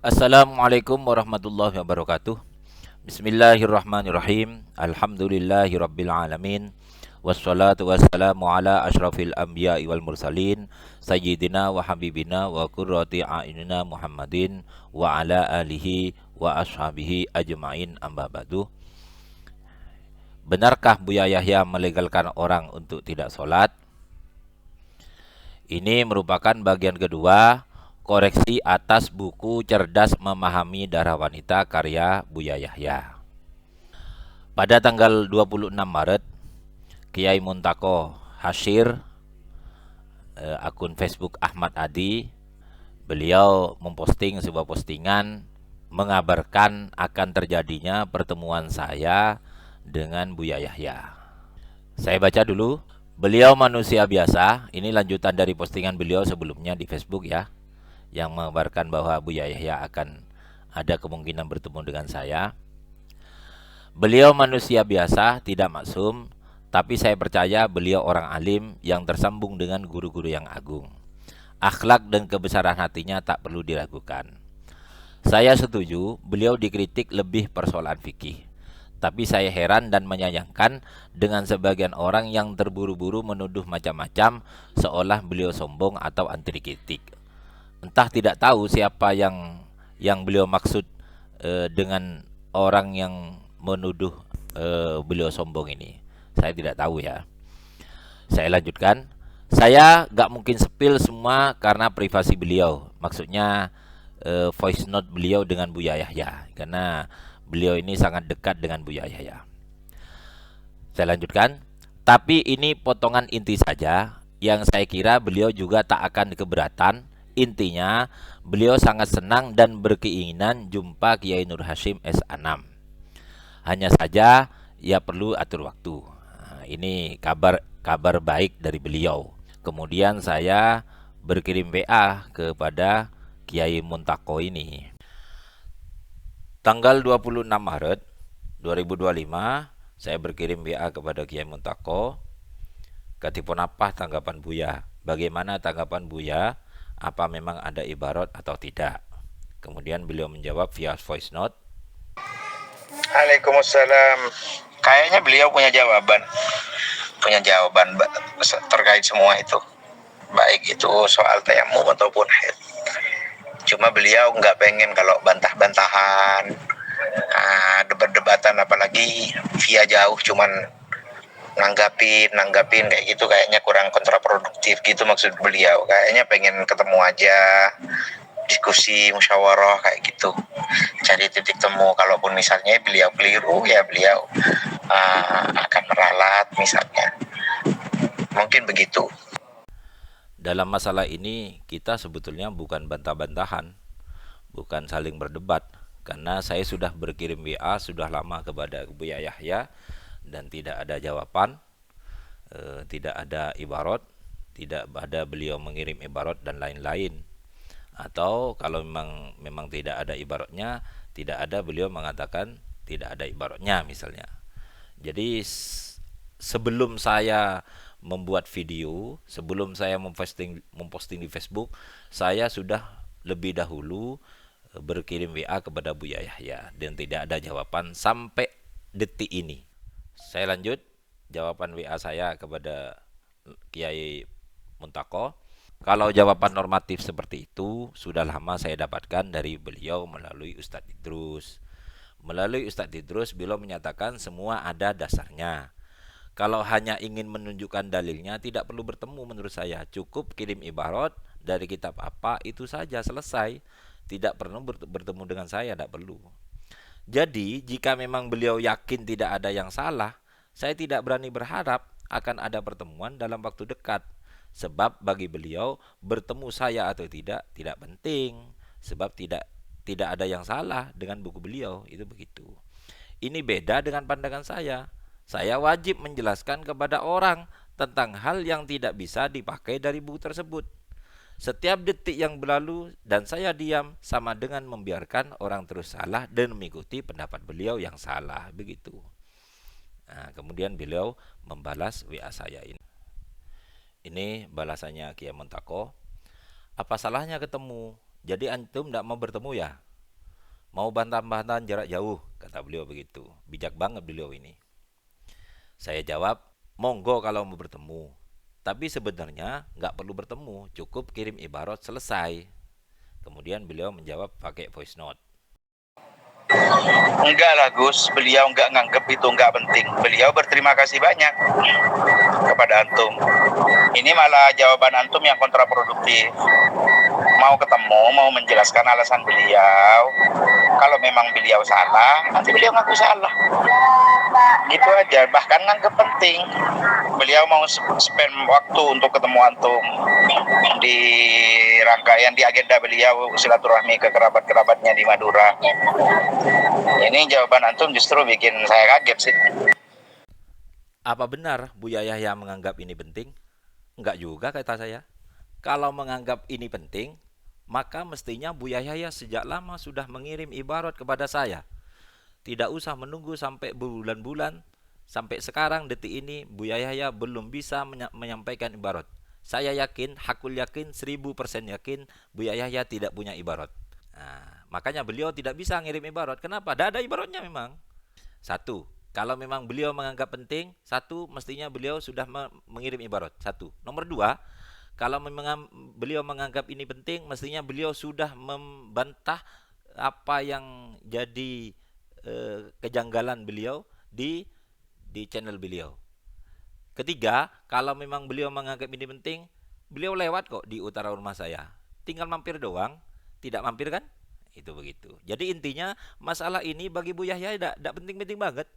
Assalamualaikum warahmatullahi wabarakatuh. Bismillahirrahmanirrahim. Alhamdulillahirabbil alamin. Wassalatu wassalamu ala asyrafil anbiya'i wal mursalin sayyidina wa habibina wa qurrati a'yunina Muhammadin wa ala alihi wa ashabihi ajma'in, amma ba'du. Benarkah Buya Yahya melegalkan orang untuk tidak sholat? Ini merupakan bagian kedua koreksi atas buku Cerdas Memahami Darah Wanita karya Buya Yahya. Pada tanggal 26 Maret, Kiai Muntako Hasyir, akun Facebook Ahmad Adi, beliau memposting sebuah postingan mengabarkan akan terjadinya pertemuan saya dengan Buya Yahya. Saya baca dulu. Beliau manusia biasa. Ini lanjutan dari postingan beliau sebelumnya di Facebook ya, yang mengabarkan bahwa Buya Yahya akan ada kemungkinan bertemu dengan saya. Beliau manusia biasa, tidak maksum, tapi saya percaya beliau orang alim yang tersambung dengan guru-guru yang agung. Akhlak dan kebesaran hatinya tak perlu diragukan. Saya setuju beliau dikritik lebih persoalan fikih. Tapi saya heran dan menyayangkan dengan sebagian orang yang terburu-buru menuduh macam-macam seolah beliau sombong atau anti kritik. Entah tidak tahu siapa yang beliau maksud dengan orang yang menuduh beliau sombong ini. Saya tidak tahu ya. Saya lanjutkan. Saya gak mungkin spill semua karena privasi beliau. Maksudnya voice note beliau dengan Buya Yahya, karena beliau ini sangat dekat dengan Buya Yahya. Saya lanjutkan. Tapi ini potongan inti saja yang saya kira beliau juga tak akan keberatan. Intinya, beliau sangat senang dan berkeinginan jumpa Kiai Nur Hasyim S.A.6. Hanya saja, ia perlu atur waktu. Nah, ini kabar baik dari beliau. Kemudian saya berkirim WA kepada Kiai Muntako ini. Tanggal 26 Maret 2025, saya berkirim WA kepada Kiai Muntako. Katipun apa tanggapan Buya? Bagaimana tanggapan Buya? Apa memang ada ibarat atau tidak? Kemudian beliau menjawab via voice note. Waalaikumsalam. Kayaknya beliau punya jawaban terkait semua itu, baik itu soal tayamum ataupun haid. Cuma beliau nggak pengen kalau bantah-bantahan, debat-debatan, apalagi via jauh, cuman nanggapin kayak gitu, kayaknya kurang kontraproduktif gitu maksud beliau. Kayaknya pengen ketemu aja, diskusi, musyawarah kayak gitu, cari titik temu. Kalaupun misalnya beliau keliru, ya beliau akan meralat misalnya, mungkin begitu. Dalam masalah ini kita sebetulnya bukan bantah-bantahan, bukan saling berdebat, karena saya sudah berkirim WA sudah lama kepada Buya Yahya dan tidak ada jawaban, tidak ada ibarat, tidak ada beliau mengirim ibarat dan lain-lain. Atau kalau memang tidak ada ibaratnya, tidak ada beliau mengatakan tidak ada ibaratnya misalnya. Jadi sebelum saya membuat video, sebelum saya memposting di Facebook, saya sudah lebih dahulu berkirim WA kepada Buya Yahya dan tidak ada jawaban sampai detik ini. Saya lanjut jawaban WA saya kepada Kiai Muntako. Kalau jawaban normatif seperti itu sudah lama saya dapatkan dari beliau melalui Ustadz Idrus. Melalui Ustadz Idrus beliau menyatakan semua ada dasarnya. Kalau hanya ingin menunjukkan dalilnya tidak perlu bertemu menurut saya. Cukup kirim ibarat dari kitab apa itu saja, selesai. Tidak perlu bertemu dengan saya, tidak perlu. Jadi jika memang beliau yakin tidak ada yang salah, saya tidak berani berharap akan ada pertemuan dalam waktu dekat. Sebab bagi beliau bertemu saya atau tidak penting. Sebab tidak ada yang salah dengan buku beliau, itu begitu. Ini beda dengan pandangan saya. Saya wajib menjelaskan kepada orang tentang hal yang tidak bisa dipakai dari buku tersebut. Setiap detik yang berlalu dan saya diam sama dengan membiarkan orang terus salah dan mengikuti pendapat beliau yang salah, begitu. Nah, kemudian beliau membalas WA saya ini. Ini balasannya Kiai Muntako. Apa salahnya ketemu? Jadi antum tidak mau bertemu ya? Mau bantah-bantahan jarak jauh, kata beliau begitu. Bijak banget beliau ini. Saya jawab, monggo kalau mau bertemu. Tapi sebenarnya nggak perlu bertemu, cukup kirim ibarat selesai. Kemudian beliau menjawab pakai voice note. Enggak lah Gus, beliau enggak nganggep itu enggak penting. Beliau berterima kasih banyak kepada antum. Ini malah jawaban antum yang kontraproduktif. Mau ketemu, mau menjelaskan alasan beliau. Kalau memang beliau salah, nanti beliau ngaku salah. Gitu aja, bahkan nganggep penting. Beliau mau spend waktu untuk ketemu antum di rangkaian di agenda beliau silaturahmi ke kerabat-kerabatnya di Madura. Ini jawaban antum justru bikin saya kaget sih. Apa benar Buya Yahya menganggap ini penting? Enggak juga kata saya. Kalau menganggap ini penting, maka mestinya Buya Yahya sejak lama sudah mengirim ibarat kepada saya. Tidak usah menunggu sampai berbulan-bulan. Sampai sekarang detik ini Buya Yahya belum bisa menyampaikan ibarat. Saya yakin, hakul yakin, 1000% yakin Buya Yahya tidak punya ibarat. Nah, makanya beliau tidak bisa ngirim ibarat. Kenapa? Tidak ada ibaratnya memang. Satu, kalau memang beliau menganggap penting, satu, mestinya beliau sudah mengirim ibarat. Satu. Nomor dua, kalau memang beliau menganggap ini penting, mestinya beliau sudah membantah apa yang jadi kejanggalan beliau di channel beliau. Ketiga, kalau memang beliau menganggap ini penting, beliau lewat kok di utara rumah saya. Tinggal mampir doang, tidak mampir kan? Itu begitu. Jadi intinya masalah ini bagi Bu Yahya tidak penting-penting banget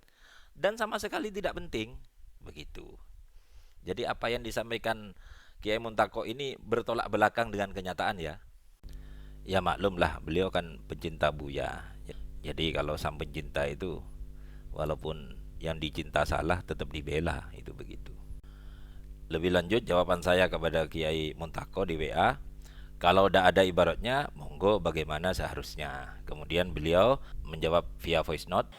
dan sama sekali tidak penting. Begitu. Jadi apa yang disampaikan Kiai Muntako ini bertolak belakang dengan kenyataan ya. Ya maklumlah, beliau kan pencinta Buya. Jadi kalau sang pencinta itu walaupun yang dicinta salah tetap dibela, itu begitu. Lebih lanjut jawaban saya kepada Kiai Muntako di WA, kalau udah ada ibaratnya, monggo bagaimana seharusnya. Kemudian beliau menjawab via voice note,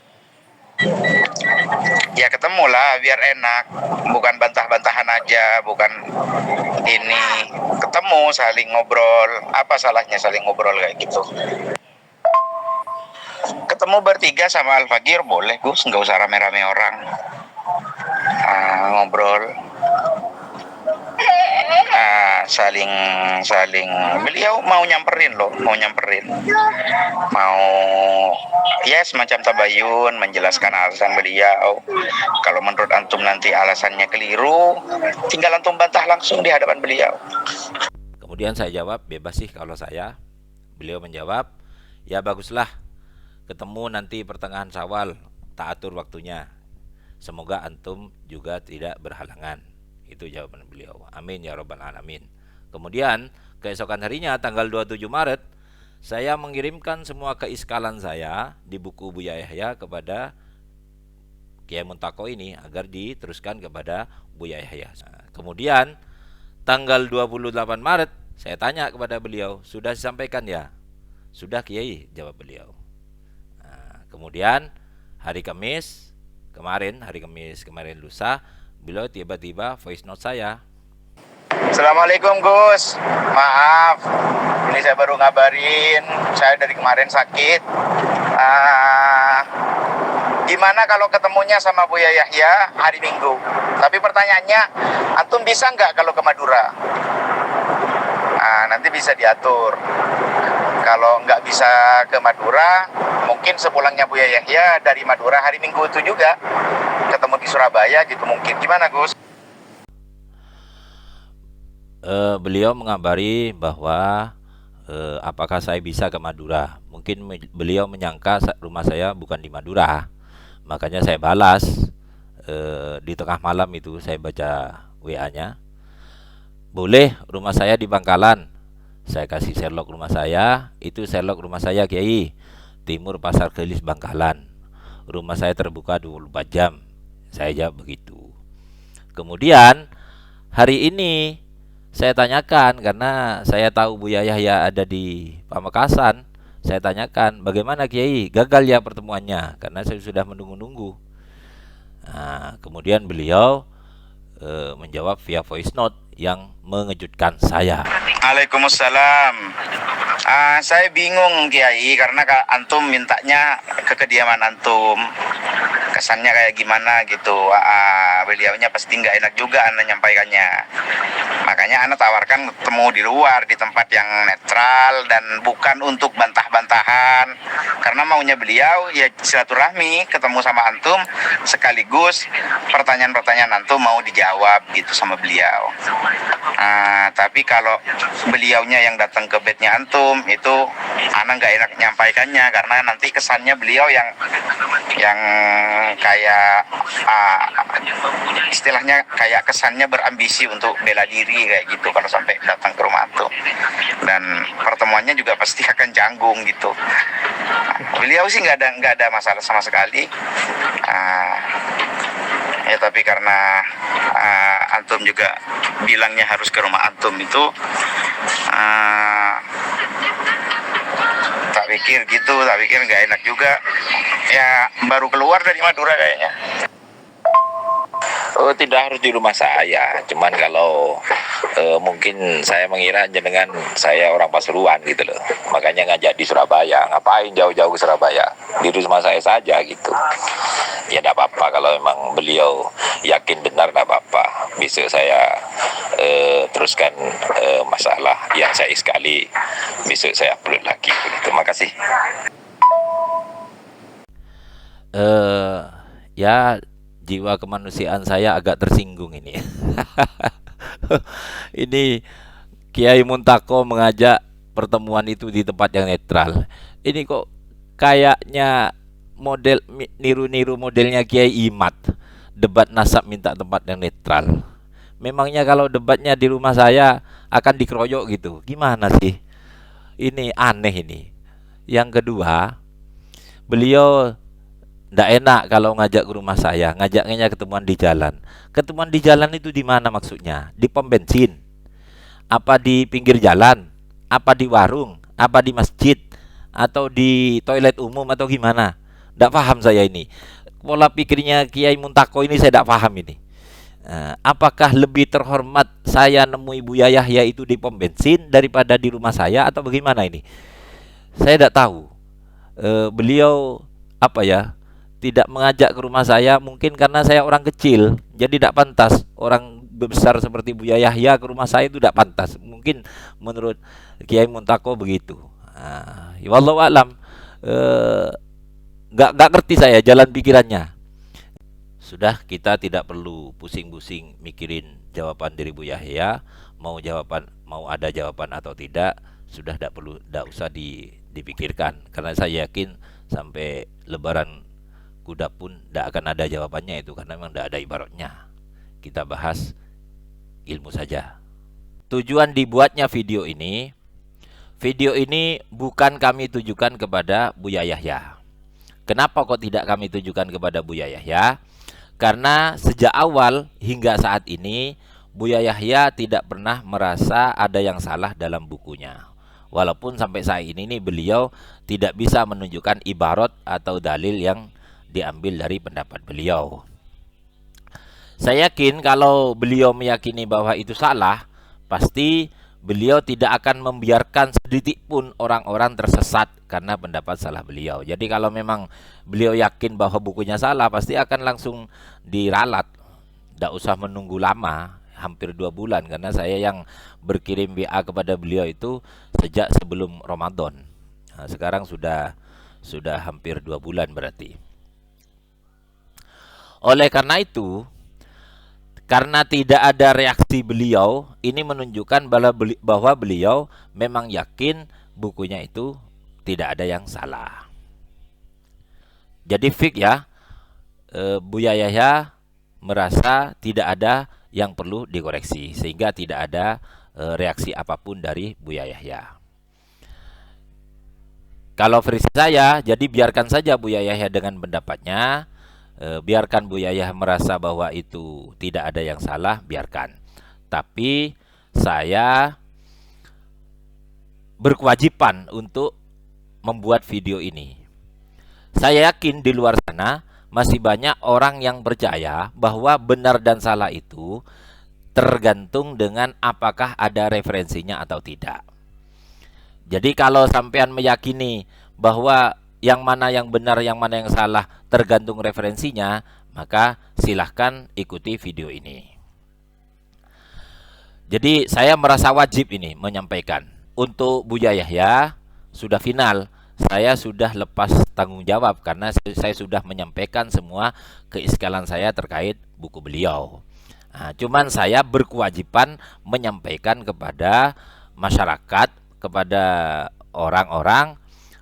ya ketemulah biar enak, bukan bantah-bantahan aja, bukan ini, ketemu saling ngobrol. Apa salahnya saling ngobrol kayak gitu? Ketemu bertiga sama Al-Fakir boleh Gus, nggak usah rame-rame orang. Ngobrol, saling beliau mau nyamperin loh, mau ya semacam tabayun, menjelaskan alasan beliau. Kalau menurut antum nanti alasannya keliru, tinggal antum bantah langsung di hadapan beliau. Kemudian saya jawab, bebas sih kalau saya. Beliau menjawab, ya baguslah, ketemu nanti pertengahan Syawal, tak atur waktunya. Semoga antum juga tidak berhalangan. Itu jawaban beliau. Amin ya rabbal alamin. Kemudian keesokan harinya tanggal 27 Maret saya mengirimkan semua keiskalan saya di buku Buya Yahya kepada Kiai Muntako ini agar diteruskan kepada Buya Yahya. Kemudian tanggal 28 Maret saya tanya kepada beliau, sudah disampaikan ya? Sudah Kiai, jawab beliau. Kemudian hari Kamis kemarin lusa, beliau tiba-tiba voice note saya. Assalamualaikum Gus, maaf, ini saya baru ngabarin, saya dari kemarin sakit. Gimana kalau ketemunya sama Buya Yahya hari Minggu? Tapi pertanyaannya, antum bisa nggak kalau ke Madura? Nanti bisa diatur. Kalau nggak bisa ke Madura, mungkin sepulangnya Buya Yahya dari Madura hari Minggu itu juga ketemu di Surabaya gitu mungkin. Gimana Gus? Beliau mengabari bahwa apakah saya bisa ke Madura. Mungkin beliau menyangka rumah saya bukan di Madura. Makanya saya balas di tengah malam itu saya baca WA-nya. Boleh, rumah saya di Bangkalan. Saya kasih Sherlock rumah saya. Itu Sherlock rumah saya Kiai, Timur Pasar Gelis Bangkalan. Rumah saya terbuka 24 jam. Saya jawab begitu. Kemudian hari ini saya tanyakan, karena saya tahu Buya Yahya ada di Pamekasan. Saya tanyakan, bagaimana Kiai, gagal ya pertemuannya? Karena saya sudah menunggu-nunggu. Kemudian beliau menjawab via voice note, yang mengejutkan saya. Waalaikumsalam. Saya bingung Kiai karena antum mintanya ke kediaman antum. Kesannya kayak gimana gitu. Beliaunya pasti nggak enak juga anda nyampaikannya. Makanya anda tawarkan ketemu di luar di tempat yang netral dan bukan untuk bantah-bantahan. Karena maunya beliau ya silaturahmi, ketemu sama antum sekaligus pertanyaan-pertanyaan antum mau dijawab gitu sama beliau. Tapi kalau beliaunya yang datang ke bednya antum itu ana nggak enak nyampaikannya karena nanti kesannya beliau yang kayak istilahnya kayak kesannya berambisi untuk bela diri kayak gitu kalau sampai datang ke rumah antum, dan pertemuannya juga pasti akan canggung gitu. Beliau sih nggak ada masalah sama sekali. Ya tapi karena antum juga bilangnya harus ke rumah antum itu, tak pikir nggak enak juga. Ya baru keluar dari Madura kayaknya. Oh, tidak harus di rumah saya, cuman kalau mungkin saya mengira jenengan saya orang Pasuruan gitu loh, makanya ngajak di Surabaya. Ngapain jauh-jauh ke Surabaya, di rumah saya saja gitu. Ya tidak apa-apa kalau memang beliau yakin benar, tidak apa-apa. Besok saya teruskan masalah yang saya sekali, besok saya upload lagi begitu. Makasih. Ya, jiwa kemanusiaan saya agak tersinggung ini. Ini Kiai Muntako mengajak pertemuan itu di tempat yang netral. Ini kok kayaknya model niru-niru modelnya Kiai Imad, debat nasab minta tempat yang netral. Memangnya kalau debatnya di rumah saya akan dikeroyok gitu? Gimana sih? Ini aneh ini. Yang kedua, beliau ndak enak kalau ngajak ke rumah saya, ngajaknya ketemuan di jalan. Ketemuan di jalan itu di mana maksudnya? Di pom bensin? Apa di pinggir jalan? Apa di warung? Apa di masjid? Atau di toilet umum atau gimana? Ndak paham saya ini. Pola pikirnya Kiai Muntako ini saya ndak paham ini. Apakah lebih terhormat saya nemui Buya Yahya itu di pom bensin daripada di rumah saya atau bagaimana ini? Saya tidak tahu. Beliau apa ya? Tidak mengajak ke rumah saya mungkin karena saya orang kecil, jadi tidak pantas orang besar seperti Buya Yahya ke rumah saya itu tidak pantas. Mungkin menurut Kiai Muntako begitu. Ya wallahu alam. Nggak ngerti saya jalan pikirannya. Sudah, kita tidak perlu pusing-pusing mikirin jawaban dari Buya Yahya, mau ada jawaban atau tidak, sudah tidak usah dipikirkan karena saya yakin sampai Lebaran kuda pun tidak akan ada jawabannya itu karena memang tidak ada ibaratnya. Kita bahas ilmu saja. Tujuan dibuatnya video ini bukan kami tujukan kepada Buya Yahya. Kenapa kok tidak kami tujukan kepada Buya Yahya? Karena sejak awal hingga saat ini Buya Yahya tidak pernah merasa ada yang salah dalam bukunya. Walaupun sampai saat ini beliau tidak bisa menunjukkan ibarat atau dalil yang diambil dari pendapat beliau. Saya yakin kalau beliau meyakini bahwa itu salah, pasti beliau tidak akan membiarkan sedikit pun orang-orang tersesat karena pendapat salah beliau. Jadi kalau memang beliau yakin bahwa bukunya salah, pasti akan langsung diralat. Tidak usah menunggu lama, hampir 2 bulan, karena saya yang berkirim WA kepada beliau itu sejak sebelum Ramadan. Nah, sekarang sudah hampir 2 bulan berarti. Oleh karena itu, karena tidak ada reaksi beliau, ini menunjukkan bahwa beliau memang yakin bukunya itu tidak ada yang salah. Jadi fik ya, Buya Yahya merasa tidak ada yang perlu dikoreksi, sehingga tidak ada reaksi apapun dari Buya Yahya. Kalau versi saya, jadi biarkan saja Buya Yahya dengan pendapatnya. Biarkan Buya Yahya merasa bahwa itu tidak ada yang salah, biarkan. Tapi saya berkewajiban untuk membuat video ini. Saya yakin di luar sana masih banyak orang yang percaya bahwa benar dan salah itu tergantung dengan apakah ada referensinya atau tidak. Jadi kalau sampean meyakini bahwa yang mana yang benar, yang mana yang salah tergantung referensinya, maka silahkan ikuti video ini. Jadi saya merasa wajib ini menyampaikan. Untuk Buya Yahya sudah final, saya sudah lepas tanggung jawab karena saya sudah menyampaikan semua keiskalan saya terkait buku beliau. Nah, cuman saya berkewajiban menyampaikan kepada masyarakat, kepada orang-orang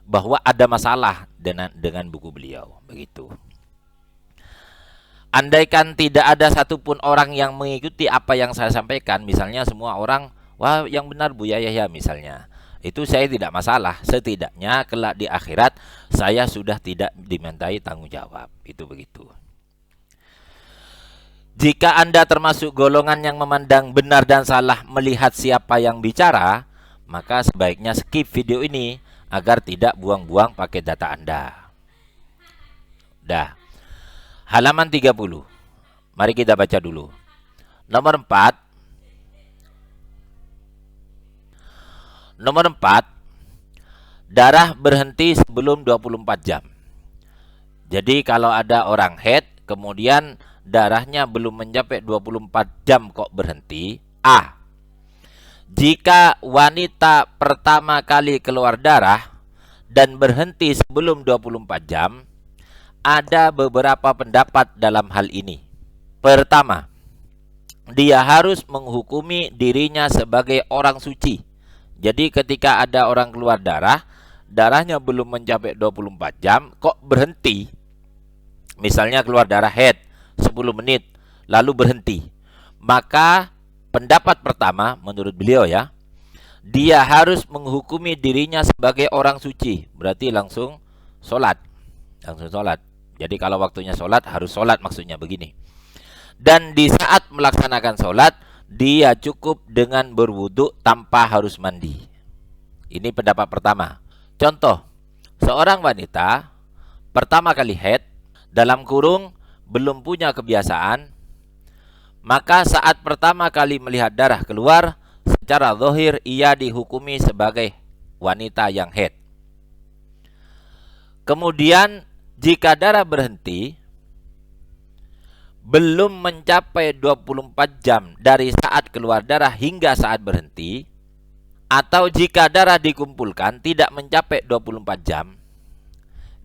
bahwa ada masalah dengan buku beliau, begitu. Andaikan tidak ada satupun orang yang mengikuti apa yang saya sampaikan, misalnya semua orang, wah yang benar Buya Yahya misalnya, itu saya tidak masalah. Setidaknya kelak di akhirat saya sudah tidak dimintai tanggung jawab, itu begitu. Jika Anda termasuk golongan yang memandang benar dan salah melihat siapa yang bicara, maka sebaiknya skip video ini agar tidak buang-buang pakai data Anda. Dah. Halaman 30. Mari kita baca dulu. Nomor 4. Nomor 4. Darah berhenti sebelum 24 jam. Jadi kalau ada orang haid, kemudian darahnya belum mencapai 24 jam kok berhenti. A. Jika wanita pertama kali keluar darah dan berhenti sebelum 24 jam, ada beberapa pendapat dalam hal ini. Pertama, dia harus menghukumi dirinya sebagai orang suci. Jadi ketika ada orang keluar darah, darahnya belum mencapai 24 jam kok berhenti. Misalnya keluar darah haid 10 menit lalu berhenti. Maka pendapat pertama menurut beliau ya, dia harus menghukumi dirinya sebagai orang suci. Berarti langsung sholat. Langsung sholat. Jadi kalau waktunya sholat harus sholat, maksudnya begini. Dan di saat melaksanakan sholat, dia cukup dengan berwudu tanpa harus mandi. Ini pendapat pertama. Contoh, seorang wanita pertama kali haid, dalam kurung belum punya kebiasaan, maka saat pertama kali melihat darah keluar, secara zahir ia dihukumi sebagai wanita yang haid. Kemudian jika darah berhenti belum mencapai 24 jam dari saat keluar darah hingga saat berhenti, atau jika darah dikumpulkan tidak mencapai 24 jam.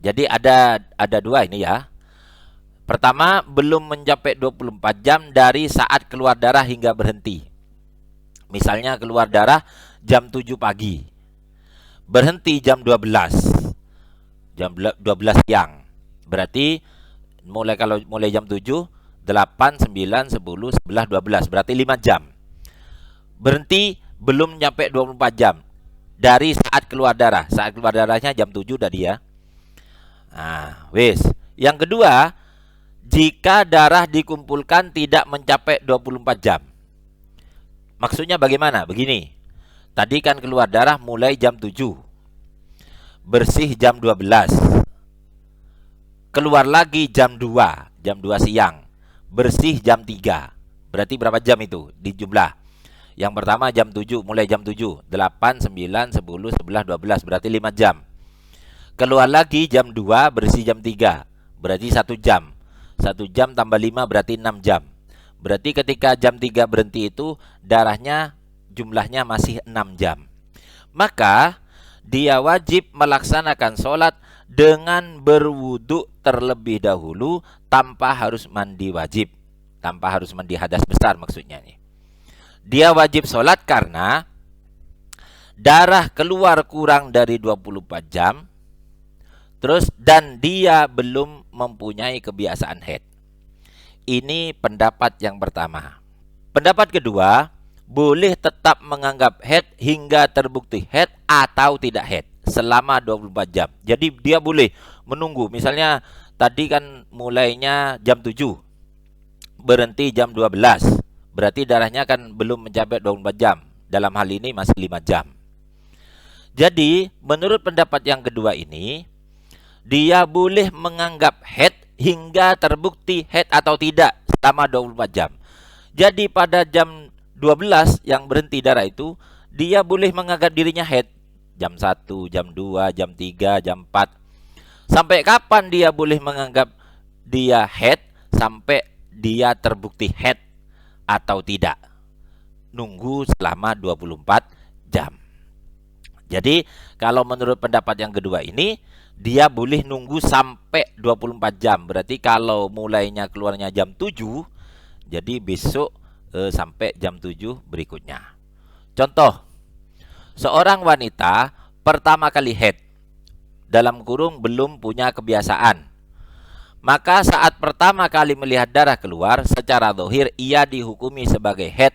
Jadi ada dua ini ya. Pertama, belum mencapai 24 jam dari saat keluar darah hingga berhenti. Misalnya keluar darah jam 7 pagi. Berhenti jam 12. Jam 12 siang. Berarti mulai jam 7, 8, 9, 10, 11, 12. Berarti 5 jam. Berhenti belum nyampe 24 jam dari saat keluar darah. Saat keluar darahnya jam 7 tadi ya. Nah, wis. Yang kedua, jika darah dikumpulkan tidak mencapai 24 jam. Maksudnya bagaimana? Begini. Tadi kan keluar darah mulai jam 7. Bersih jam 12. Keluar lagi jam 2. Jam 2 siang. Bersih jam 3. Berarti berapa jam itu di jumlah? Yang pertama jam 7, mulai jam 7. 8, 9, 10, 11, 12. Berarti 5 jam. Keluar lagi jam 2, bersih jam 3. Berarti 1 jam. 1 jam tambah 5 berarti 6 jam. Berarti ketika jam 3 berhenti itu darahnya jumlahnya masih 6 jam. Maka dia wajib melaksanakan sholat dengan berwudu terlebih dahulu tanpa harus mandi wajib. Tanpa harus mandi hadas besar maksudnya nih. Dia wajib sholat karena darah keluar kurang dari 24 jam. Terus dan dia belum mempunyai kebiasaan haid. Ini pendapat yang pertama. Pendapat kedua, boleh tetap menganggap haid hingga terbukti haid atau tidak haid selama 24 jam. Jadi dia boleh menunggu. Misalnya tadi kan mulainya jam 7. Berhenti jam 12. Berarti darahnya kan belum mencapai 24 jam. Dalam hal ini masih 5 jam. Jadi menurut pendapat yang kedua ini, dia boleh menganggap haid hingga terbukti haid atau tidak selama 24 jam. Jadi pada jam 12 yang berhenti darah itu, dia boleh menganggap dirinya haid. Jam 1, jam 2, jam 3, jam 4. Sampai kapan dia boleh menganggap dia haid? Sampai dia terbukti haid atau tidak. Nunggu selama 24 jam. Jadi kalau menurut pendapat yang kedua ini, dia boleh nunggu sampai 24 jam. Berarti kalau mulainya keluarnya jam 7, jadi besok sampai jam 7 berikutnya. Contoh, seorang wanita pertama kali haid, dalam kurung belum punya kebiasaan. Maka saat pertama kali melihat darah keluar, secara zahir ia dihukumi sebagai haid.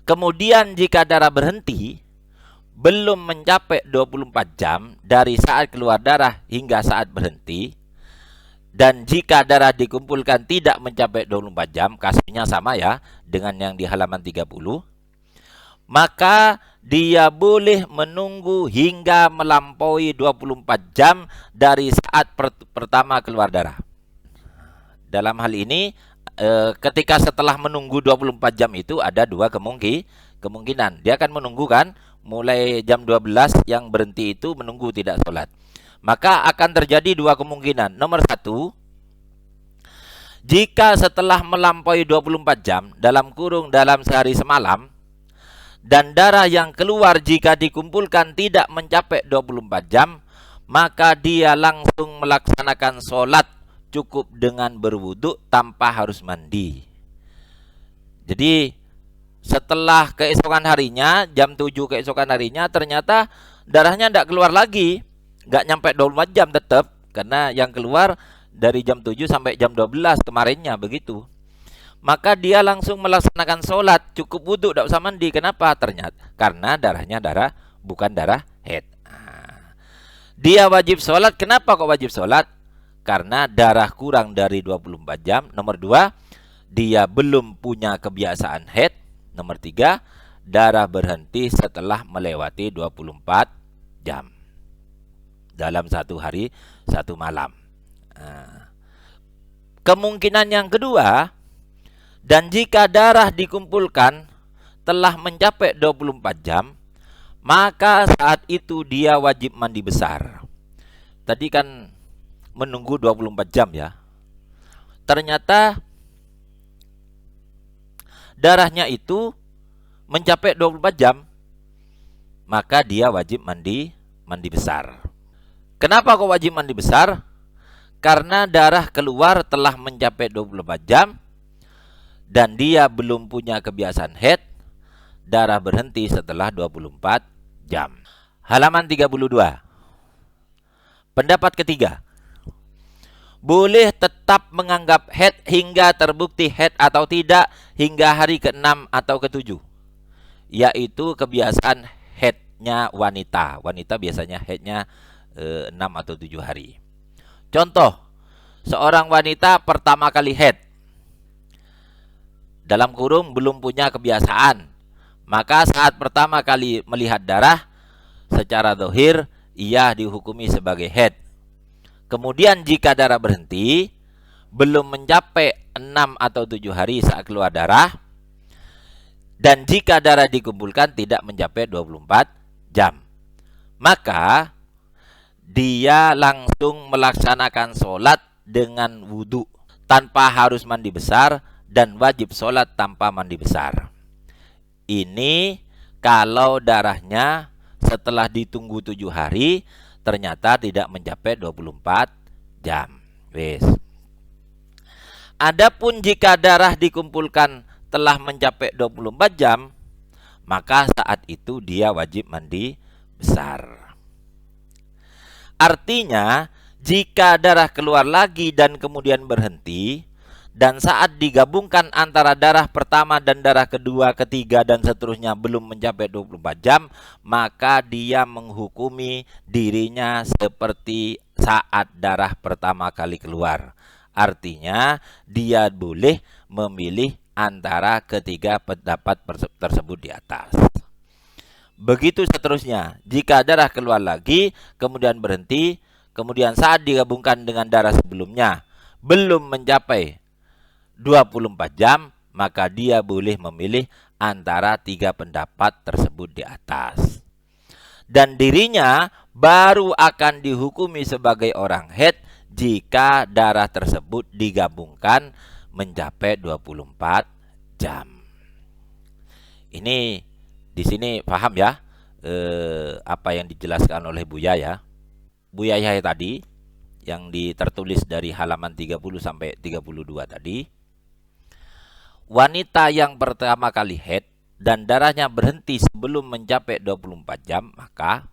Kemudian jika darah berhenti, belum mencapai 24 jam dari saat keluar darah hingga saat berhenti, dan jika darah dikumpulkan tidak mencapai 24 jam, kasusnya sama ya dengan yang di halaman 30, maka dia boleh menunggu hingga melampaui 24 jam dari saat pertama keluar darah. Dalam hal ini, ketika setelah menunggu 24 jam itu ada dua kemungkinan. Dia akan menunggu kan, mulai jam 12 yang berhenti itu menunggu tidak sholat. Maka akan terjadi dua kemungkinan. Nomor satu, jika setelah melampaui 24 jam, dalam kurung dalam sehari semalam, dan darah yang keluar jika dikumpulkan tidak mencapai 24 jam, maka dia langsung melaksanakan sholat cukup dengan berwudu tanpa harus mandi. Jadi setelah keesokan harinya, jam 7 keesokan harinya, ternyata darahnya tidak keluar lagi, nggak nyampe 24 jam tetap, karena yang keluar dari jam 7 sampai jam 12 kemarinnya begitu. Maka dia langsung melaksanakan sholat cukup wudhu, tidak usah mandi. Kenapa? Ternyata karena darahnya bukan darah haid. Dia wajib sholat. Kenapa kok wajib sholat? Karena darah kurang dari 24 jam. Nomor 2, dia belum punya kebiasaan haid. Nomor 3, darah berhenti setelah melewati 24 jam dalam satu hari satu malam. Kemungkinan yang kedua, dan jika darah dikumpulkan telah mencapai 24 jam, maka saat itu dia wajib mandi besar. Tadi kan menunggu 24 jam ya. Ternyata darahnya itu mencapai 24 jam, maka dia wajib mandi besar. Kenapa kok wajib mandi besar? Karena darah keluar telah mencapai 24 jam, dan dia belum punya kebiasaan haid. Darah berhenti setelah 24 jam. Halaman 32. Pendapat ketiga, boleh tetap menganggap haid hingga terbukti haid atau tidak hingga hari ke-6 atau ke-7, yaitu kebiasaan haidnya wanita. Wanita biasanya haidnya 6 atau 7 hari. Contoh, seorang wanita pertama kali haid, dalam kurung belum punya kebiasaan, maka saat pertama kali melihat darah, secara zahir ia dihukumi sebagai haid. Kemudian jika darah berhenti, belum mencapai 6 atau 7 hari saat keluar darah, dan jika darah dikumpulkan tidak mencapai 24 jam, maka dia langsung melaksanakan sholat dengan wudhu tanpa harus mandi besar, dan wajib sholat tanpa mandi besar. Ini kalau darahnya setelah ditunggu 7 hari ternyata tidak mencapai 24 jam. Wes. Adapun jika darah dikumpulkan telah mencapai 24 jam, maka saat itu dia wajib mandi besar. Artinya, jika darah keluar lagi dan kemudian berhenti, dan saat digabungkan antara darah pertama dan darah kedua, ketiga, dan seterusnya belum mencapai 24 jam, maka dia menghukumi dirinya seperti saat darah pertama kali keluar. Artinya, dia boleh memilih antara ketiga pendapat tersebut di atas. Begitu seterusnya, jika darah keluar lagi, kemudian berhenti, kemudian saat digabungkan dengan darah sebelumnya, belum mencapai 24 jam, maka dia boleh memilih antara 3 pendapat tersebut di atas. Dan dirinya baru akan dihukumi sebagai orang haid jika darah tersebut digabungkan mencapai 24 jam. Ini di sini paham ya apa yang dijelaskan oleh Buya ya. Buya Yahya tadi yang tertulis dari halaman 30 sampai 32 tadi. Wanita yang pertama kali haid dan darahnya berhenti sebelum mencapai 24 jam, maka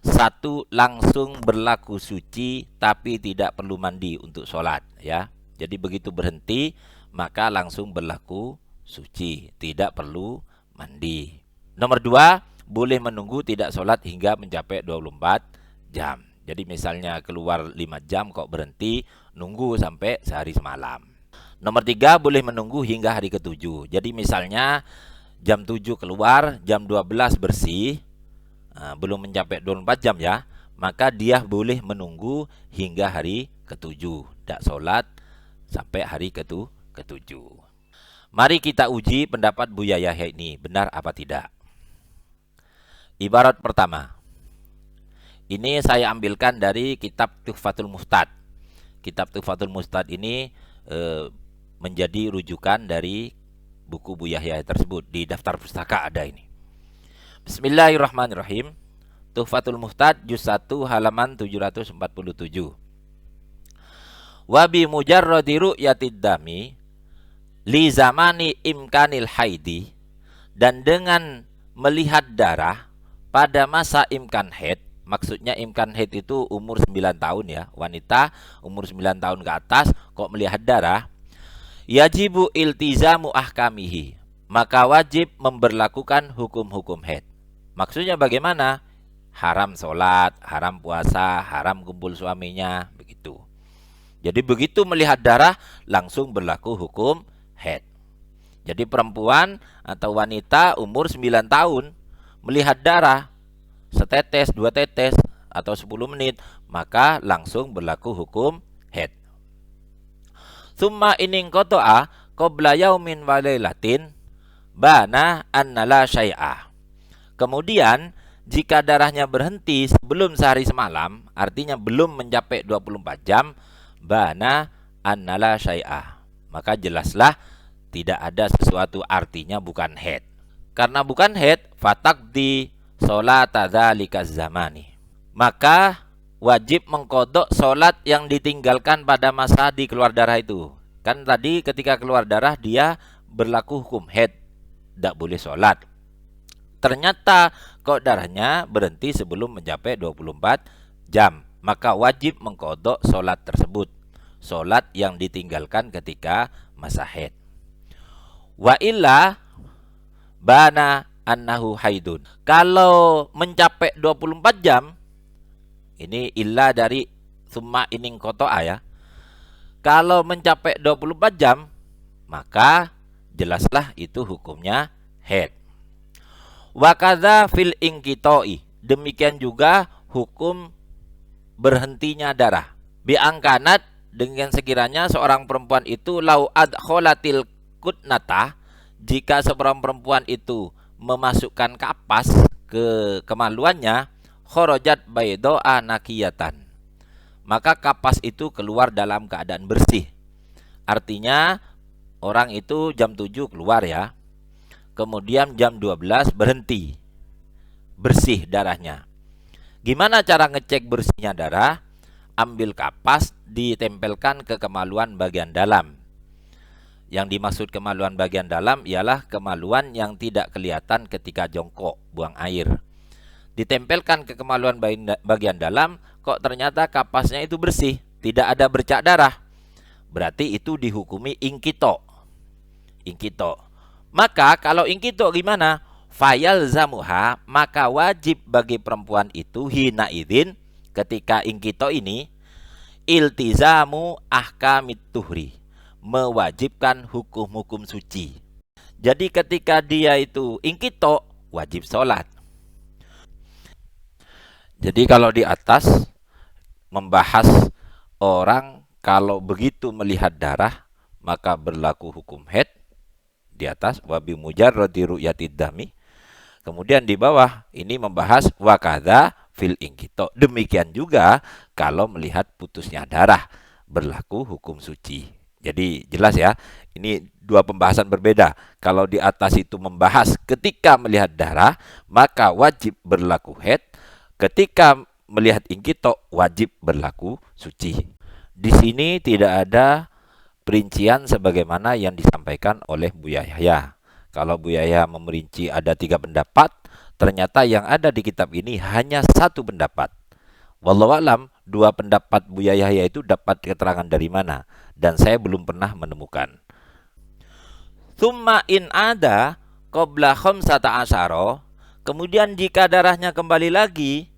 1. Langsung berlaku suci tapi tidak perlu mandi untuk sholat ya. Jadi begitu berhenti maka langsung berlaku suci, tidak perlu mandi. Nomor 2, boleh menunggu tidak sholat hingga mencapai 24 jam. Jadi misalnya keluar 5 jam kok berhenti, nunggu sampai sehari semalam. Nomor 3, boleh menunggu hingga hari ke-7. Jadi misalnya jam 7 keluar, jam 12 bersih, belum mencapai 24 jam ya, maka dia boleh menunggu hingga hari ke-7. Tidak sholat sampai hari ke-7. Mari kita uji pendapat Buya Yahya ini, benar apa tidak. Ibarat pertama. Ini saya ambilkan dari kitab Tuhfatul Mustad. Kitab Tuhfatul Mustad ini menjadi rujukan dari buku Buya Yahya tersebut. Di daftar pustaka ada ini. Bismillahirrahmanirrahim. Tuhfatul Mustad juz 1 halaman 747. Wa bi mujarradi ru'yatid dami li zamani imkanil haidi, dan dengan melihat darah pada masa imkan haid. Maksudnya imkan haid itu umur 9 tahun ya. Wanita umur 9 tahun ke atas kok melihat darah, yajibu iltizamu ahkamihi, maka wajib memberlakukan hukum-hukum haid. Maksudnya bagaimana? Haram sholat, haram puasa, haram kumpul suaminya, begitu. Jadi begitu melihat darah langsung berlaku hukum haid. Jadi perempuan atau wanita umur 9 tahun melihat darah setetes, 2 tetes, atau 10 menit, maka langsung berlaku hukum haid. Summa ining koto'a qabla yaumin wa lailatin bana annala syai'ah. Kemudian jika darahnya berhenti sebelum sehari semalam, artinya belum mencapai 24 jam, bana annala syai'ah, maka jelaslah tidak ada sesuatu, artinya bukan haid. Karena bukan haid, fatakdi sholata dzalika zamani, maka wajib mengkodok sholat yang ditinggalkan pada masa di keluar darah itu. Kan tadi ketika keluar darah dia berlaku hukum haid, tidak boleh sholat. Ternyata kok darahnya berhenti sebelum mencapai 24 jam, maka wajib mengkodok sholat tersebut, sholat yang ditinggalkan ketika masa haid. Wa illa bana annahu haidun. Kalau mencapai 24 jam, ini illa dari summa ining koto'a ya. Kalau mencapai 24 jam, maka jelaslah itu hukumnya haid. Wa kadza fil inqita'i, demikian juga hukum berhentinya darah. Bi angkanat, dengan sekiranya seorang perempuan itu lau adkholatil kutnata, jika seorang perempuan itu memasukkan kapas ke kemaluannya, kharajat baydo'a nakiyatan, maka kapas itu keluar dalam keadaan bersih. Artinya orang itu jam 7 keluar ya, kemudian jam 12 berhenti, bersih darahnya. Gimana cara ngecek bersihnya darah? Ambil kapas, ditempelkan ke kemaluan bagian dalam. Yang dimaksud kemaluan bagian dalam ialah kemaluan yang tidak kelihatan ketika jongkok buang air. Ditempelkan ke kemaluan bagian dalam, kok ternyata kapasnya itu bersih, tidak ada bercak darah, berarti itu dihukumi ingkito. Maka kalau ingkito gimana? Fayal zamuha, maka wajib bagi perempuan itu hina idin, ketika ingkito ini, iltizamu ahkamit tuhri, mewajibkan hukum-hukum suci. Jadi ketika dia itu ingkito, wajib sholat. Jadi kalau di atas membahas orang kalau begitu melihat darah, maka berlaku hukum haid di atas, wa bi mujarradi ru'yatid dami. Kemudian di bawah ini membahas wa kadza fil inqita. Demikian juga kalau melihat putusnya darah, berlaku hukum suci. Jadi jelas ya, ini dua pembahasan berbeda. Kalau di atas itu membahas ketika melihat darah, maka wajib berlaku haid. Ketika melihat inqita, wajib berlaku suci. Di sini tidak ada perincian sebagaimana yang disampaikan oleh Buya Yahya. Kalau Buya Yahya memerinci ada 3 pendapat, ternyata yang ada di kitab ini hanya 1 pendapat. Wallahu alam, 2 pendapat Buya Yahya itu dapat keterangan dari mana, dan saya belum pernah menemukan. Tsumma in ada qabla khamsata asyara, kemudian jika darahnya kembali lagi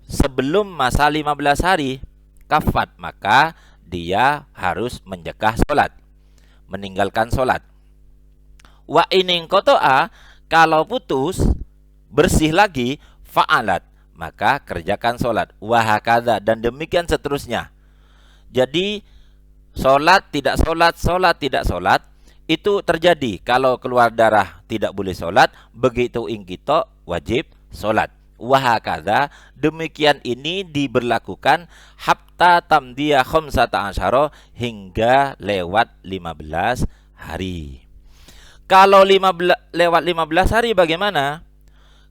sebelum masa 15 hari, kafat, maka dia harus menjegah sholat, meninggalkan sholat. Wa ining kotoa, kalau putus bersih lagi, fa'alat, maka kerjakan sholat. Wahakadha, dan demikian seterusnya. Jadi sholat tidak sholat, sholat tidak sholat, itu terjadi. Kalau keluar darah tidak boleh sholat, begitu inqita wajib sholat. Wahakadha, demikian ini diberlakukan hatta tamdiya khamsata asyara, hingga lewat 15 hari. Kalau lewat 15 hari bagaimana?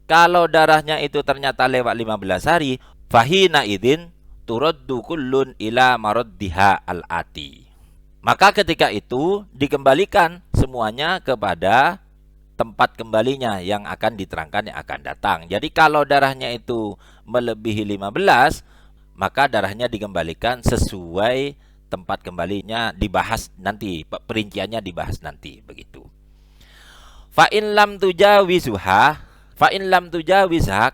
Kalau darahnya itu ternyata lewat 15 hari, fahina idin turaddu kullun ila maraddiha al-ati. Maka ketika itu dikembalikan semuanya kepada tempat kembalinya yang akan diterangkan yang akan datang. Jadi kalau darahnya itu melebihi 15, maka darahnya dikembalikan sesuai tempat kembalinya, dibahas nanti, perinciannya dibahas nanti, begitu. Fa'in lam tujawizha,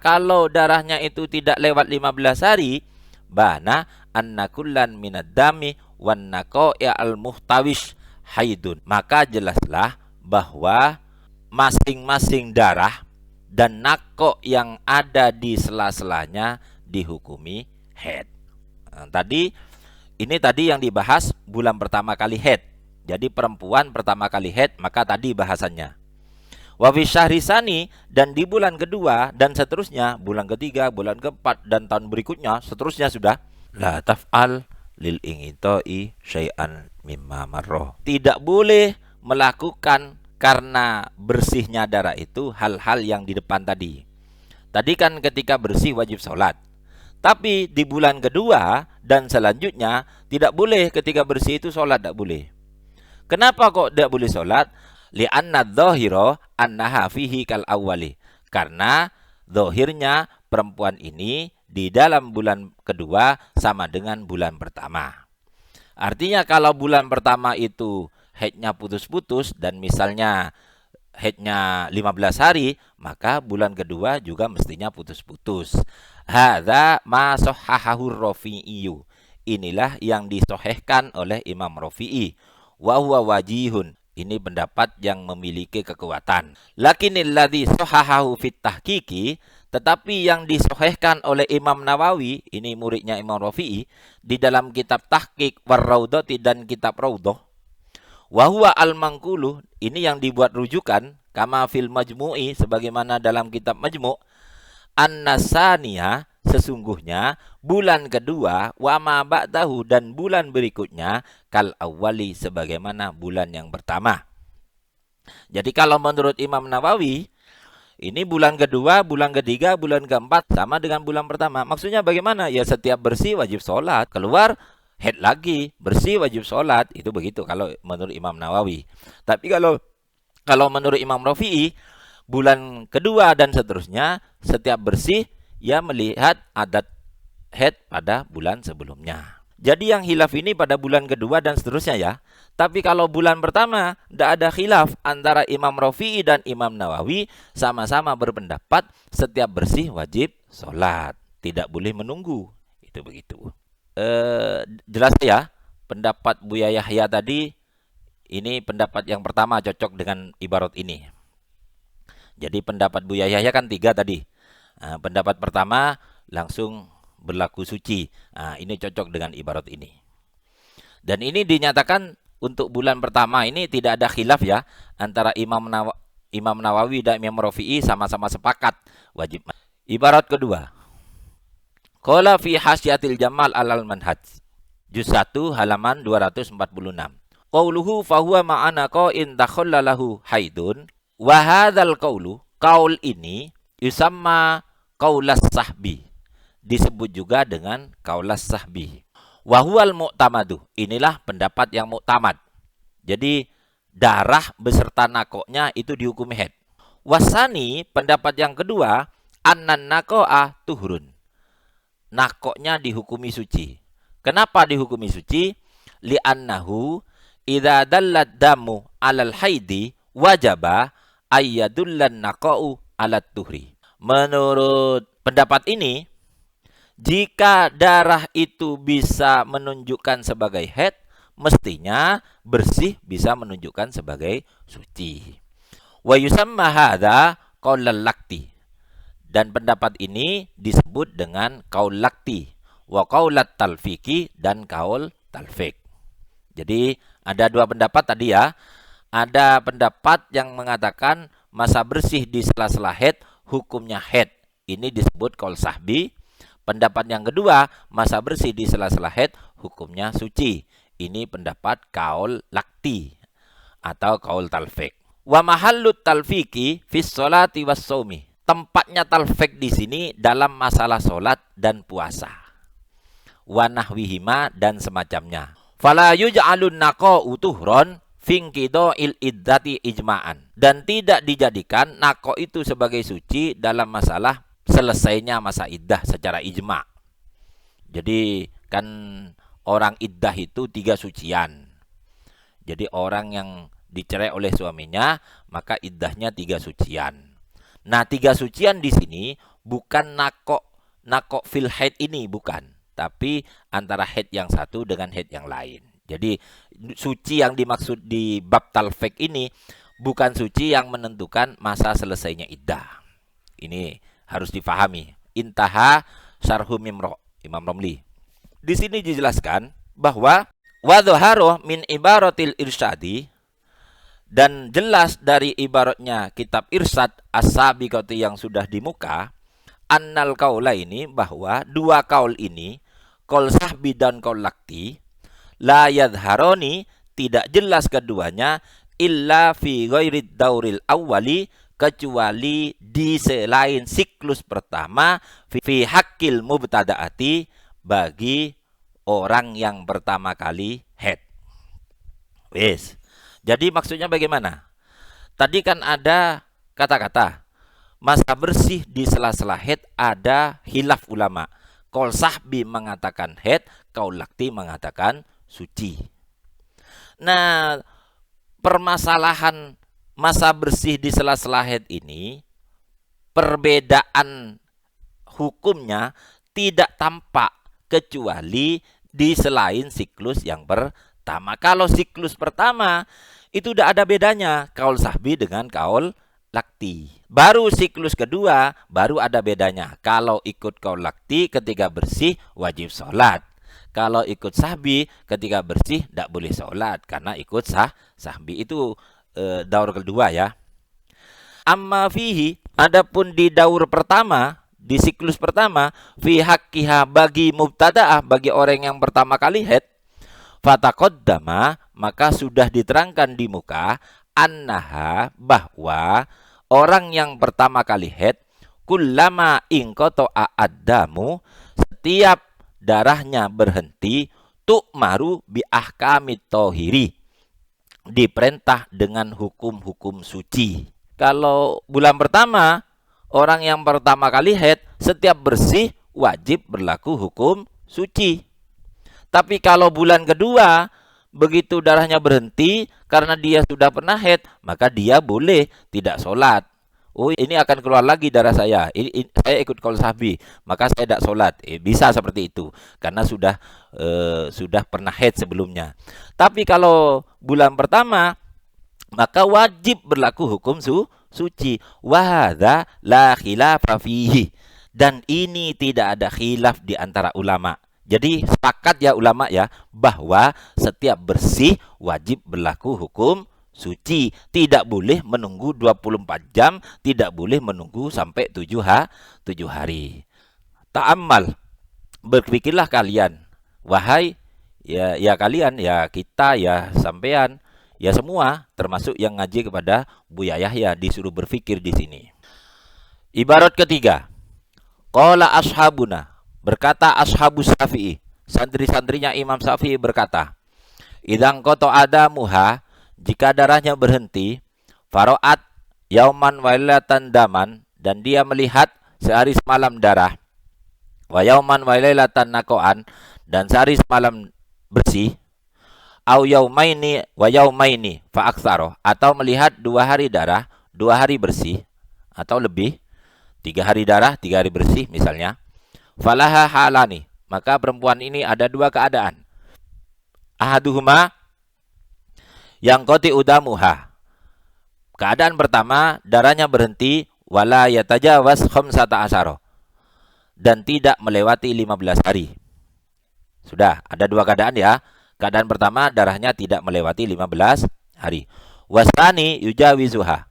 kalau darahnya itu tidak lewat 15 hari, bana anna kullan minad dami wan naqa'i al muhtawish haidun, maka jelaslah bahwa masing-masing darah dan nako yang ada di sela-selanya dihukumi haid. Nah, ini tadi yang dibahas bulan pertama kali haid. Jadi perempuan pertama kali haid, maka tadi bahasannya. Wa fi syahri tsani, dan di bulan kedua dan seterusnya, bulan ketiga, bulan keempat dan tahun berikutnya seterusnya sudah la taf'al lil inqita'i syai'an mimma marra. Tidak boleh melakukan karena bersihnya darah itu hal-hal yang di depan tadi. Tadi kan ketika bersih wajib sholat. Tapi di bulan kedua dan selanjutnya tidak boleh, ketika bersih itu sholat tidak boleh. Kenapa kok tidak boleh sholat? Li'anna dhahira annaha fihi kal awwali. Karena zahirnya perempuan ini di dalam bulan kedua sama dengan bulan pertama. Artinya kalau bulan pertama itu haidnya putus-putus dan misalnya haidnya 15 hari, maka bulan kedua juga mestinya putus-putus. Hadza ma sahhahahu Rafi'i. Inilah yang disahihkan oleh Imam Rafi'i. Wa huwa wajihun. Ini pendapat yang memiliki kekuatan. Lakinil ladzi sahhahahu fit tahqiqi, tetapi yang disahihkan oleh Imam Nawawi, ini muridnya Imam Rafi'i, di dalam kitab Tahqiq war-Raudhati dan kitab Raudhah, wa huwa al-manqulu, ini yang dibuat rujukan, kama fil majmu'i, sebagaimana dalam kitab Majmu', an-nasaniya, sesungguhnya bulan kedua, wa ma ba'dahu, dan bulan berikutnya, kal awwali, sebagaimana bulan yang pertama. Jadi kalau menurut Imam Nawawi, ini bulan kedua, bulan ketiga, bulan keempat sama dengan bulan pertama. Maksudnya bagaimana? Ya setiap bersih wajib sholat, keluar haid lagi, bersih wajib sholat. Itu begitu kalau menurut Imam Nawawi. Tapi kalau menurut Imam Rafi'i, bulan kedua dan seterusnya, setiap bersih, ya melihat adat haid pada bulan sebelumnya. Jadi yang khilaf ini pada bulan kedua dan seterusnya ya. Tapi kalau bulan pertama, tidak ada khilaf antara Imam Rafi'i dan Imam Nawawi, sama-sama berpendapat setiap bersih wajib sholat, tidak boleh menunggu. Itu begitu. Jelas ya, pendapat Buya Yahya tadi, ini pendapat yang pertama cocok dengan ibarat ini. Jadi pendapat Buya Yahya kan 3 tadi. Pendapat pertama langsung berlaku suci. Ini cocok dengan ibarat ini. Dan ini dinyatakan untuk bulan pertama ini tidak ada khilaf ya antara Imam Nawawi dan Imam Rafi'i, sama-sama sepakat wajib. Ibarat kedua, qala fi hasyiatil jamal alal manhaj, juz 1 halaman 246. Qauluhu fahuwa ma'ana qa'in takhallalahu haidun wa hadzal qaulu, qaul ini yusamma qaulas sahbi, disebut juga dengan qaulas sahbi. Wa huwal mu'tamadu, inilah pendapat yang muktamad. Jadi darah beserta nakoknya itu dihukumi haid. Wasani, pendapat yang kedua, annan nako'a tuhrun, nakoknya dihukumi suci. Kenapa dihukumi suci? Li'annahu idza dallat damu alal haidi wajaba ayyadullan nako'u alat tuhri. Menurut pendapat ini, jika darah itu bisa menunjukkan sebagai haid, mestinya bersih bisa menunjukkan sebagai suci. Wa yusamma hadza qaulal lakti, dan pendapat ini disebut dengan qaul lakti, wa qaulat talfiki, dan qaul talfik. Jadi ada dua pendapat tadi ya. Ada pendapat yang mengatakan masa bersih di sela-sela haid hukumnya haid, ini disebut qaul sahbi. Pendapat yang kedua, masa bersih di sela-sela haid hukumnya suci, ini pendapat qaul lakti atau qaul talfik. Wa mahallut talfiki fis sholati was shaumi, tempatnya talfik di sini dalam masalah solat dan puasa. Wa nahwihima, dan semacamnya. Fala yuj'alun naqa'u tuhron finqida'il iddati ijma'an, dan tidak dijadikan naqo itu sebagai suci dalam masalah selesainya masa iddah secara ijma'. Jadi kan orang iddah itu 3 sucian. Jadi orang yang dicerai oleh suaminya, maka iddahnya 3 sucian. Nah, 3 sucian di sini bukan nako fil haid ini, bukan, tapi antara haid yang satu dengan haid yang lain. Jadi suci yang dimaksud di bab talfik ini bukan suci yang menentukan masa selesainya iddah. Ini harus difahami. Intaha syarhu Imam Romli. Di sini dijelaskan bahwa wadhaharu min ibaratil irsyadi, dan jelas dari ibaratnya kitab irsyad as-sabiqati yang sudah di muka, annal qaula ini, bahwa 2 qaul ini, qaul sahbi dan qaul lakti, la yadharoni, tidak jelas keduanya, illa fi ghairid dauril awwali, kecuali di selain siklus pertama, fi haqqil mubtada'ati, bagi orang yang pertama kali haid. Wes. Jadi maksudnya bagaimana? Tadi kan ada kata-kata masa bersih di sela-sela haid, ada khilaf ulama. Qaul sahbi mengatakan haid, qaul lakti mengatakan suci. Nah, permasalahan masa bersih di sela-sela haid ini, perbedaan hukumnya tidak tampak kecuali di selain siklus yang pertama. Kalau siklus pertama itu udah ada bedanya kaul sahbi dengan kaul lakti. Baru siklus kedua baru ada bedanya. Kalau ikut kaul lakti ketika bersih wajib sholat. Kalau ikut sahbi ketika bersih tidak boleh sholat karena ikut sahbi. Itu daur kedua ya. Amma fihi, adapun di daur pertama, di siklus pertama, fi haqqiha, bagi mubtada'ah, bagi orang yang pertama kali haid, fataqaddama, maka sudah diterangkan di muka, annaha, bahwa orang yang pertama kali haid, kullama inqata'a ad-damu, setiap darahnya berhenti, tu'maru bi ahkamit thahiri, diperintah dengan hukum-hukum suci. Kalau bulan pertama, orang yang pertama kali haid, setiap bersih wajib berlaku hukum suci. Tapi kalau bulan kedua, begitu darahnya berhenti karena dia sudah pernah haid, maka dia boleh tidak sholat. Oh, ini akan keluar lagi darah saya. Saya ikut qaul sahbi, maka saya tidak sholat. Bisa seperti itu karena sudah pernah haid sebelumnya. Tapi kalau bulan pertama, maka wajib berlaku hukum suci. Wa hadza la khilafa fihi, dan ini tidak ada khilaf di antara ulama. Jadi sepakat ya ulama ya bahwa setiap bersih wajib berlaku hukum suci. Tidak boleh menunggu 24 jam, tidak boleh menunggu sampai 7 hari. Ta'ammal, berpikirlah kalian, wahai ya kalian, ya kita, ya sampean, ya semua termasuk yang ngaji kepada Buya Yahya disuruh berpikir di sini. Ibarat ketiga, qala ashabuna, berkata ashabus Syafi'i, santri-santrinya Imam Syafi'i berkata, idang koto ada muha, jika darahnya berhenti, faroat yauman wailatan daman, dan dia melihat sehari semalam darah, wa yauman wailatan nakoan, dan sehari semalam bersih, au yaumaini wa yaumaini fa aktsaro, atau melihat 2 hari darah, 2 hari bersih atau lebih, 3 hari darah, 3 hari bersih misalnya, falaha halani, maka perempuan ini ada 2 keadaan. Ahaduhuma yang qati udamuha, keadaan pertama darahnya berhenti, wala yatajawaz khamsata asyara, dan tidak melewati 15 hari. Sudah ada 2 keadaan ya. Keadaan pertama darahnya tidak melewati 15 hari. Wasani yujawizuha,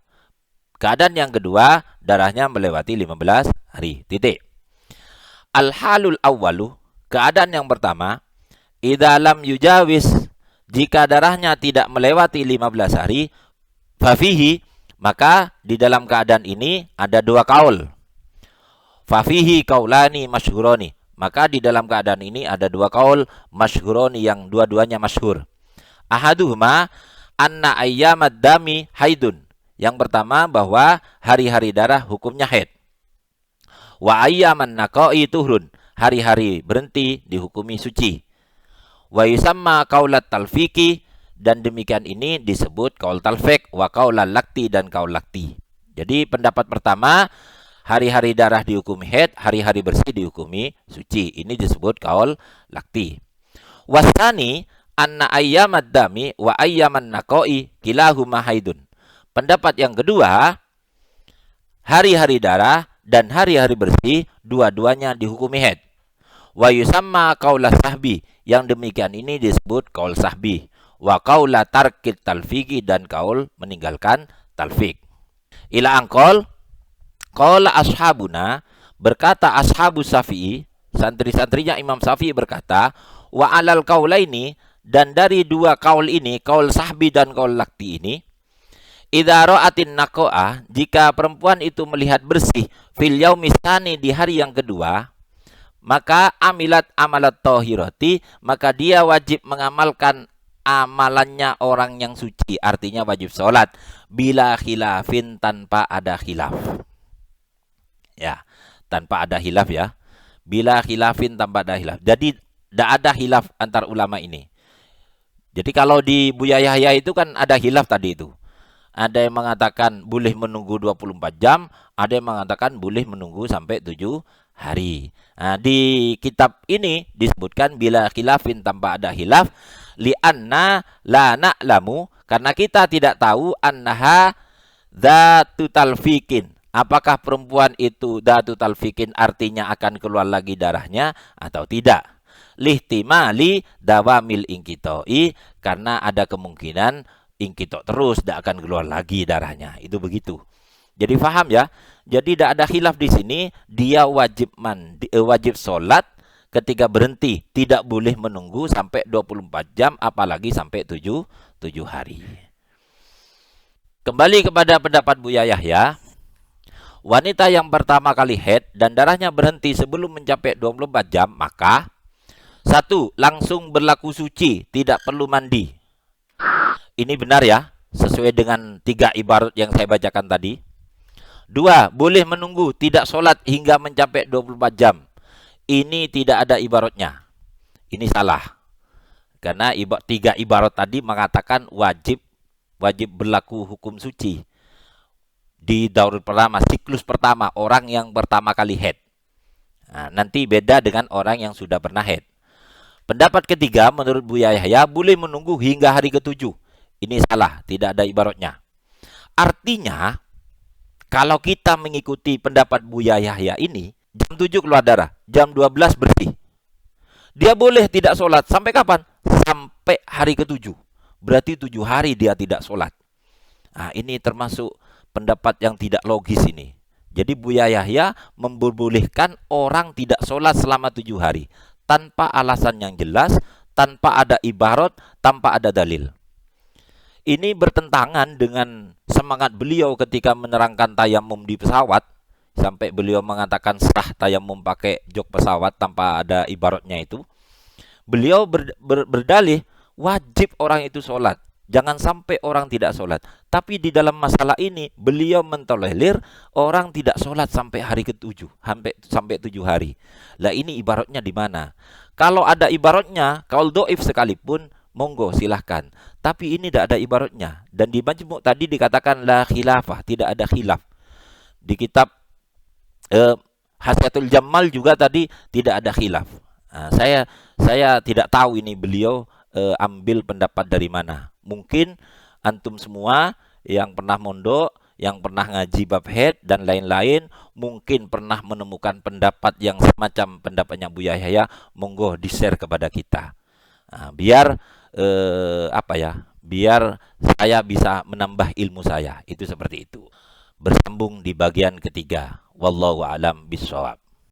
keadaan yang kedua darahnya melewati 15 hari. Titik. Al-halul awwalu, keadaan yang pertama, idza lam yujawiz, jika darahnya tidak melewati 15 hari, fafihi, maka di dalam keadaan ini ada 2 kaul. Fafihi kaulani masyhurani, maka di dalam keadaan ini ada 2 kaul masyhurani yang dua-duanya masyhur. Ahaduhuma anna ayyamad dami haidun, yang pertama bahwa hari-hari darah hukumnya haid. Wa ayyaman naqai tuhrun, hari-hari berhenti dihukumi suci. Wa yusamma qaulat talfiki, dan demikian ini disebut kaul talfik, wa qaulal lakti, dan kaul lakti. Jadi pendapat pertama, hari-hari darah dihukumi haid, hari-hari bersih dihukumi suci. Ini disebut kaul lakti. Wasani anna ayyamad dami wa ayyaman naqai kilahuma haidun. Pendapat yang kedua, hari-hari darah dan hari-hari bersih dua-duanya dihukumi haid. Wa yusamma qaula sahbi, yang demikian ini disebut kaul sahbi. Wa qaula tarkit talfiki, dan kaul meninggalkan talfik. Ila angkol qala ashabuna, berkata ashabus Syafi'i, santri-santrinya Imam Syafi'i berkata, wa alal qaulaini, dan dari 2 kaul ini, kaul sahbi dan kaul lakti ini, idza ra'atin naqa'a, jika perempuan itu melihat bersih fil yaumis tsani, di hari yang kedua, maka amilat amalat thahirati, maka dia wajib mengamalkan amalannya orang yang suci, artinya wajib sholat bila khilafin, tanpa ada khilaf. Ya, tanpa ada khilaf ya. Bila khilafin, tanpa ada khilaf. Jadi tidak ada khilaf antar ulama ini. Jadi kalau di Buya Yahya itu kan ada khilaf tadi itu. Ada yang mengatakan boleh menunggu 24 jam, ada yang mengatakan boleh menunggu sampai 7 hari. Nah, di kitab ini disebutkan bila khilafin, tanpa ada khilaf, li'anna la na'lamu, karena kita tidak tahu, annaha dzatu talfikin, apakah perempuan itu dzatu talfikin artinya akan keluar lagi darahnya atau tidak. Lihtimali dawamil ingkitoi, karena ada kemungkinan ingkito terus, tidak akan keluar lagi darahnya. Itu begitu. Jadi paham ya. Jadi tidak ada khilaf di sini. Dia wajib wajib sholat ketika berhenti. Tidak boleh menunggu sampai 24 jam, apalagi sampai 7 hari. Kembali kepada pendapat Buya Yahya. Wanita yang pertama kali haid dan darahnya berhenti sebelum mencapai 24 jam, maka 1. Langsung berlaku suci, tidak perlu mandi. Ini benar ya, sesuai dengan 3 ibarat yang saya bacakan tadi. 2. Boleh menunggu, tidak sholat hingga mencapai 24 jam. Ini tidak ada ibaratnya. Ini salah. Karena 3 ibarat tadi mengatakan wajib berlaku hukum suci. Di daur pertama, siklus pertama, orang yang pertama kali haid. Nah, nanti beda dengan orang yang sudah pernah haid. Pendapat ketiga, menurut Buya Yahya, boleh menunggu hingga hari ke-7. Ini salah, tidak ada ibaratnya. Artinya, kalau kita mengikuti pendapat Buya Yahya ini, jam 7 keluar darah, jam 12 bersih. Dia boleh tidak sholat sampai kapan? Sampai hari ketujuh. Berarti 7 hari dia tidak sholat. Nah, ini termasuk pendapat yang tidak logis ini. Jadi Buya Yahya membolehkan orang tidak sholat selama 7 hari tanpa alasan yang jelas, tanpa ada ibarat, tanpa ada dalil. Ini bertentangan dengan semangat beliau ketika menerangkan tayamum di pesawat, sampai beliau mengatakan sah tayamum pakai jok pesawat tanpa ada ibaratnya itu. Beliau berdalih wajib orang itu sholat. Jangan sampai orang tidak sholat. Tapi di dalam masalah ini beliau mentolerir orang tidak sholat sampai hari ke-7, sampai 7 hari. Lah ini ibaratnya di mana? Kalau ada ibaratnya, kalau doif sekalipun, monggo silahkan. Tapi ini tidak ada ibaratnya. Dan di Majmu' tadi dikatakan la khilafah, tidak ada khilaf. Di kitab Hasyatul Jamal juga tadi tidak ada khilaf. Nah, saya tidak tahu ini beliau ambil pendapat dari mana. Mungkin antum semua yang pernah mondok, yang pernah ngaji bab haid dan lain-lain, mungkin pernah menemukan pendapat yang semacam pendapatnya Buya Yahya, monggo di-share kepada kita. Nah, biar biar saya bisa menambah ilmu saya. Itu seperti itu. Bersambung di bagian ketiga. Wallahu a'lam bishawab.